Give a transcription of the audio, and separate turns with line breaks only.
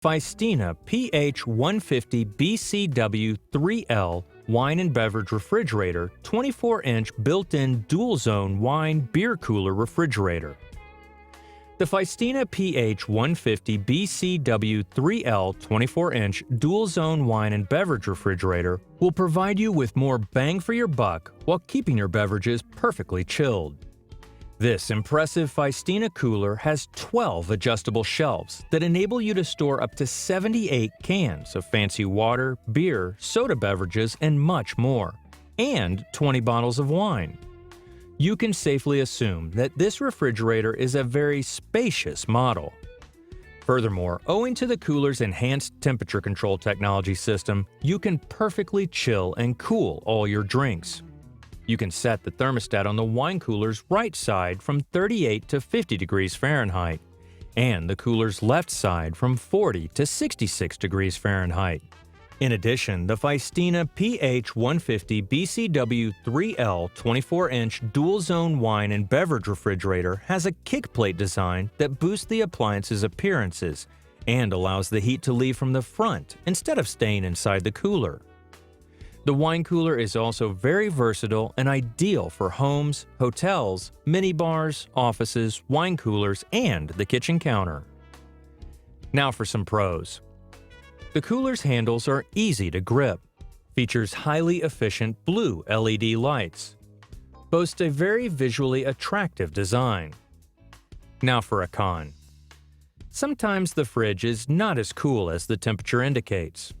Phiestina PH-150BCW3L wine and beverage refrigerator 24-inch built-in dual-zone wine beer cooler refrigerator. The Phiestina PH-150BCW3L 24-inch dual-zone wine and beverage refrigerator will provide you with more bang for your buck while keeping your beverages perfectly chilled. This impressive Phiestina cooler has 12 adjustable shelves that enable you to store up to 78 cans of fancy water, beer, soda beverages, and much more, and 20 bottles of wine. You can safely assume that this refrigerator is a very spacious model. Furthermore, owing to the cooler's enhanced temperature control technology system, you can perfectly chill and cool all your drinks. You can set the thermostat on the wine cooler's right side from 38 to 50 degrees Fahrenheit, and the cooler's left side from 40 to 66 degrees Fahrenheit. In addition, the Phiestina PH-150BCW3L 24-inch dual-zone wine and beverage refrigerator has a kick plate design that boosts the appliance's appearances and allows the heat to leave from the front instead of staying inside the cooler. The wine cooler is also very versatile and ideal for homes, hotels, minibars, offices, wine coolers, and the kitchen counter. Now for some pros. The cooler's handles are easy to grip, features highly efficient blue LED lights, boasts a very visually attractive design. Now for a con. Sometimes the fridge is not as cool as the temperature indicates.